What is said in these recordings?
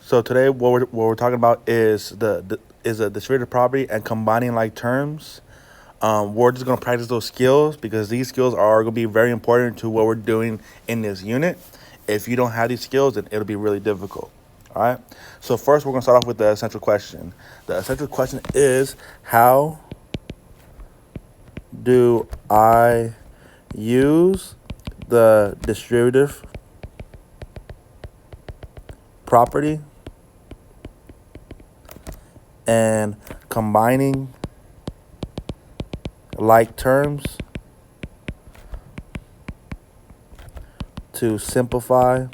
So today, what we're talking about is is a distributed property and combining like terms. We're just gonna practice those skills because these skills are gonna be very important to what we're doing in this unit. If you don't have these skills, then it'll be really difficult. All right. So first, we're gonna start off with the essential question. The essential question is, how do I use the distributive property and combining like terms to simplify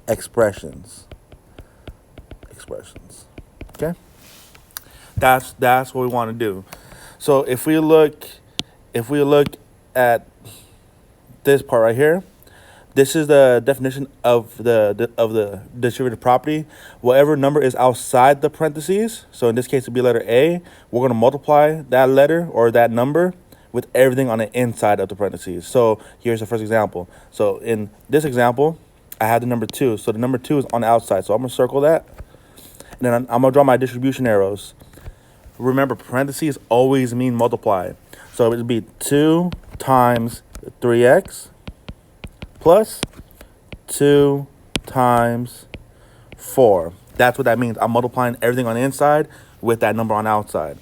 expressions. Okay, that's what we want to do. So if we look at this part right here, this is the definition of the distributive property. Whatever number is outside the parentheses, so in this case it'd be letter A, we're going to multiply that letter or that number with everything on the inside of the parentheses. So here's the first example. So in this example, I have the number 2. So the number 2 is on the outside. So I'm going to circle that. And then I'm going to draw my distribution arrows. Remember, parentheses always mean multiply. So it would be 2 times 3x plus 2 times 4. That's what that means. I'm multiplying everything on the inside with that number on the outside.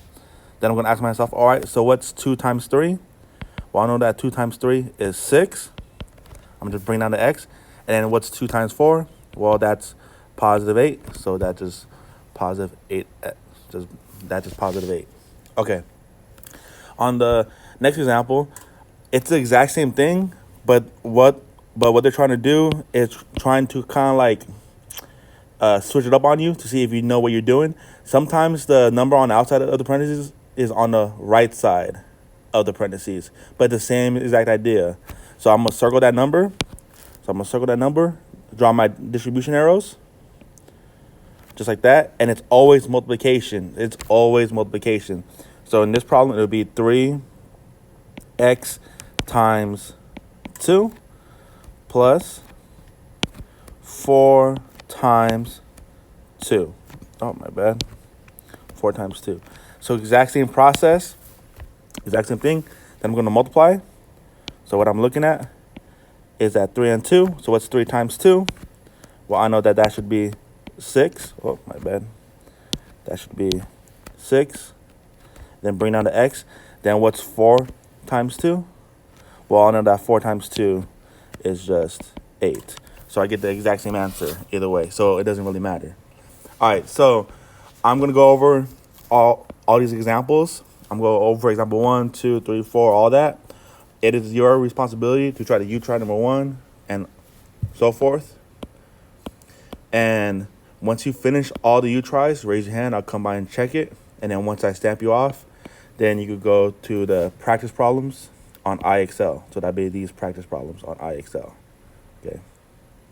Then I'm going to ask myself, all right, so what's 2 times 3? Well, I know that 2 times 3 is 6. I'm going to bring down the x. And then what's 2 times 4? Well, that's positive 8. So that's just positive 8. That's just positive 8. Okay. On the next example, it's the exact same thing, but what they're trying to do is trying to kind of like switch it up on you to see if you know what you're doing. Sometimes the number on the outside of the parentheses is on the right side of the parentheses, but the same exact idea. So I'm going to circle that number. Draw my distribution arrows, just like that. And it's always multiplication. So in this problem, it'll be 3x times 2 plus 4 times 2. Oh, my bad. 4 times 2. So exact same process, exact same thing. Then I'm going to multiply. So what I'm looking at is that 3 and 2. So what's 3 times 2? Well, I know that that should be 6. Oh, my bad. That should be 6. Then bring down the x. Then what's 4 times 2? Well, I know that 4 times 2 is just 8. So I get the exact same answer either way. So it doesn't really matter. All right, so I'm going to go over all these examples. I'm going to go over example 1, 2, 3, 4, all that. It is your responsibility to try to try number 1 and so forth. And once you finish all the tries, raise your hand. I'll come by and check it. And then once I stamp you off, then you could go to the practice problems on IXL. So that'd be these practice problems on IXL. Okay.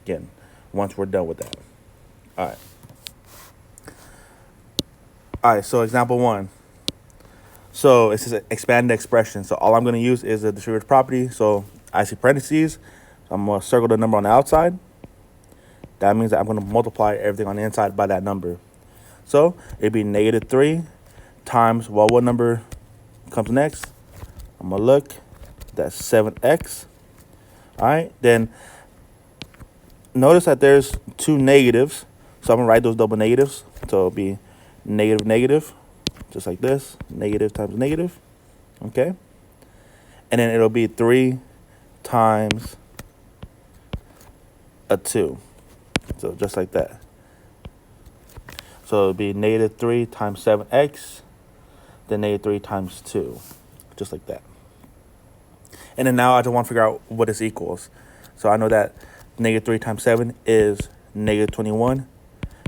Again, once we're done with that. All right. All right, so example 1. So it says expanded expression. So all I'm going to use is the distributive property. So I see parentheses. So I'm going to circle the number on the outside. That means that I'm going to multiply everything on the inside by that number. So it'd be negative 3 times, well, what number comes next? I'm going to look. That's 7x. All right. Then notice that there's 2 negatives. So I'm going to write those double negatives. So it'll be negative, negative, just like this. Negative times negative. Okay. And then it'll be 3 times a 2. So just like that. So it'll be negative 3 times 7x. Then negative 3 times 2. Just like that. And then now I just want to figure out what this equals. So I know that negative 3 times 7 is negative 21.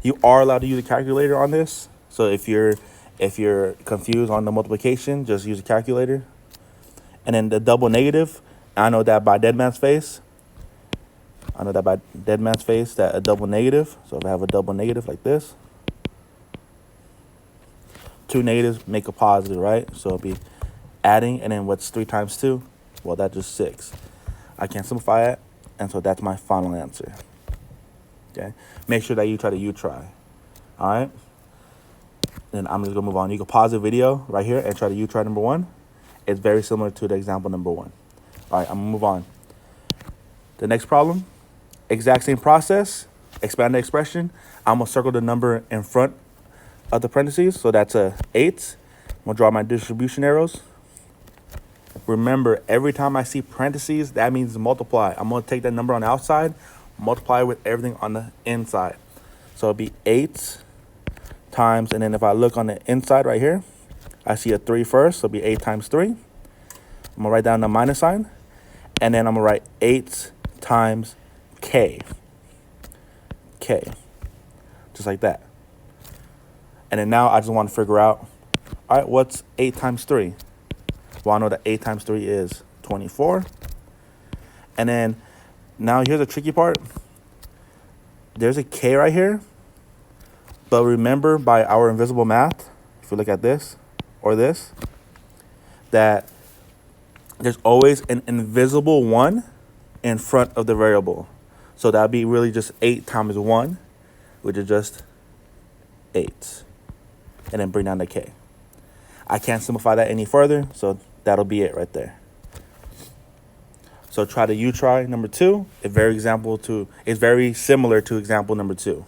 You are allowed to use a calculator on this. So if you're confused on the multiplication, just use a calculator. And then the double negative, I know that by dead man's face. That a double negative. So if I have a double negative like this, 2 negatives make a positive, right? So it'll be adding, and then what's 3 times 2? Well, that's just 6. I can simplify it, and so that's my final answer. Okay, make sure that you try to try. All right, then I'm just gonna move on. You can pause the video right here and try to try number 1. It's very similar to the example number 1. All right, I'm gonna move on. The next problem, exact same process, expand the expression. I'm gonna circle the number in front of the parentheses, so that's a 8. I'm gonna draw my distribution arrows. Remember, every time I see parentheses, that means multiply. I'm gonna take that number on the outside, multiply with everything on the inside. So it'll be 8 times, and then if I look on the inside right here, I see a 3 first, so it'll be 8 times 3. I'm gonna write down the minus sign, and then I'm gonna write 8 times k. K. Just like that. And then now I just want to figure out, all right, what's 8 times 3? Well, I know that 8 times 3 is 24. And then now here's the tricky part. There's a k right here. But remember, by our invisible math, if we look at this or this, that there's always an invisible 1 in front of the variable. So that'd be really just 8 times 1, which is just 8. And then bring down the k. I can't simplify that any further, so that'll be it right there. So try to try number 2. It's very similar to example number 2.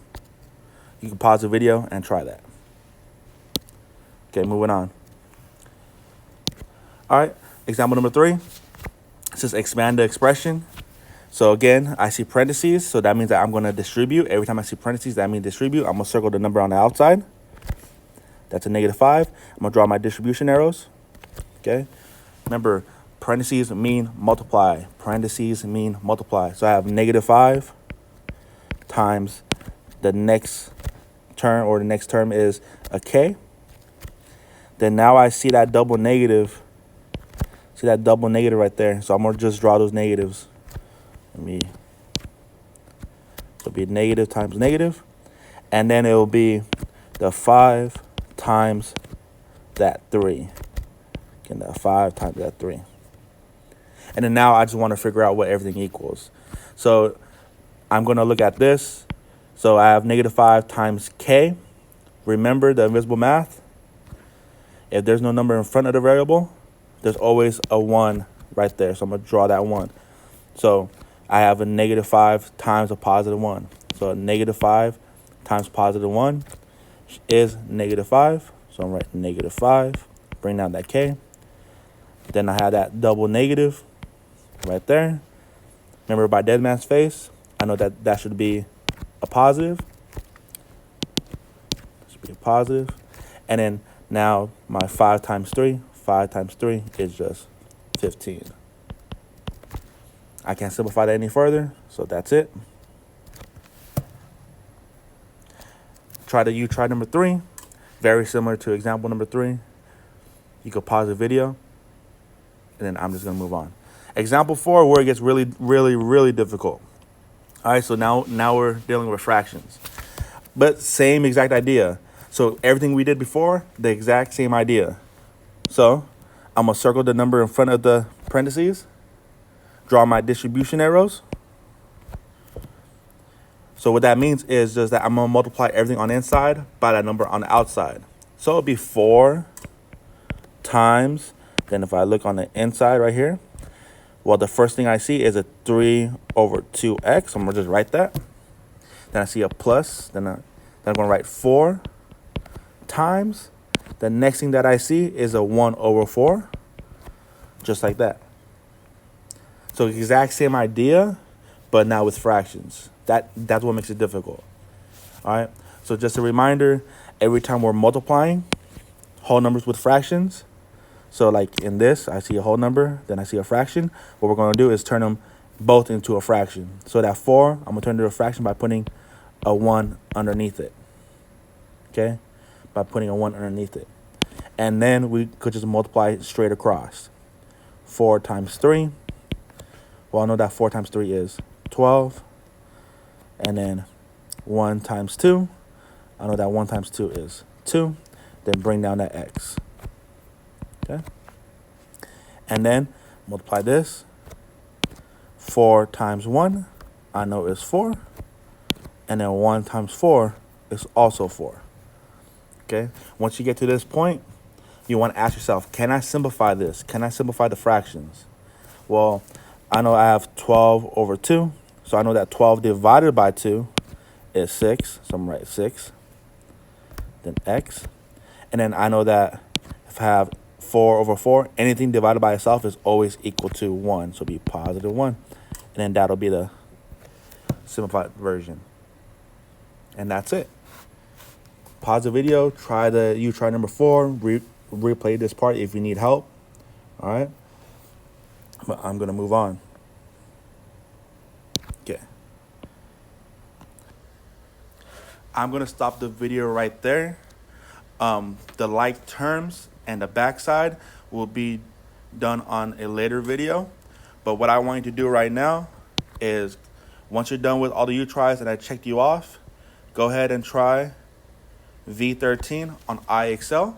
You can pause the video and try that. Okay, moving on. All right, example number 3. It says expand the expression. So again, I see parentheses, so that means that I'm going to distribute. Every time I see parentheses, that means distribute. I'm going to circle the number on the outside. That's a -5. I'm going to draw my distribution arrows. Okay. Remember, parentheses mean multiply. Parentheses mean multiply. So I have -5 times the next term, or the next term is a k. Then now I see that double negative. See that double negative right there. So I'm going to just draw those negatives. So it'll be negative times negative. And then it will be the 5 times that 3. Again, that 5 times that 3. And then now I just want to figure out what everything equals. So I'm going to look at this. So I have -5 times k. Remember the invisible math. If there's no number in front of the variable, there's always a 1 right there. So I'm going to draw that 1. So I have a -5 times a +1. So a -5 times +1 is -5. So I'm writing -5. Bring down that k. Then I have that double negative right there. Remember, by dead man's face, I know that that should be a positive. Should be a positive. And then now my 5 times 3 is just 15. I can't simplify that any further, so that's it. Try number 3. Very similar to example number 3. You can pause the video, and then I'm just going to move on. Example 4, where it gets really, really, really difficult. All right, so now we're dealing with fractions. But same exact idea. So everything we did before, the exact same idea. So I'm going to circle the number in front of the parentheses. Draw my distribution arrows. So what that means is just that I'm going to multiply everything on the inside by that number on the outside. So it'll be 4 times, then if I look on the inside right here, well, the first thing I see is a 3 over 2x. So I'm going to just write that. Then I see a plus. Then I'm going to write 4 times. The next thing that I see is a 1 over 4. Just like that. So exact same idea, but now with fractions. That's what makes it difficult. All right. So just a reminder, every time we're multiplying whole numbers with fractions, so like in this, I see a whole number, then I see a fraction. What we're going to do is turn them both into a fraction. So that 4, I'm going to turn it into a fraction by putting a 1 underneath it. Okay? By putting a 1 underneath it. And then we could just multiply straight across. 4 times 3. Well, I know that 4 times 3 is 12. And then 1 times 2. I know that 1 times 2 is 2. Then bring down that x. Okay? And then multiply this. 4 times 1, I know is 4. And then 1 times 4 is also 4. Okay? Once you get to this point, you want to ask yourself, can I simplify this? Can I simplify the fractions? Well, I know I have 12 over 2. So I know that 12 divided by 2 is 6. So I'm going to write 6. Then x. And then I know that if I have 4 over 4, anything divided by itself is always equal to 1. So it'll be positive 1. And then that'll be the simplified version. And that's it. Pause the video. Try number 4. Replay this part if you need help. All right. But I'm going to move on. Okay. I'm going to stop the video right there. The like terms and the backside will be done on a later video. But what I want you to do right now is, once you're done with all the U tries and I checked you off, go ahead and try V13 on iExcel.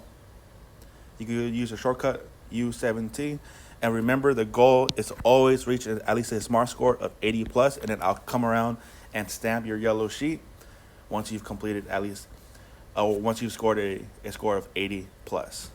You can use a shortcut U17. And remember, the goal is to always reach at least a SMART score of 80 plus, and then I'll come around and stamp your yellow sheet once you've completed at least, once you've scored a score of 80 plus.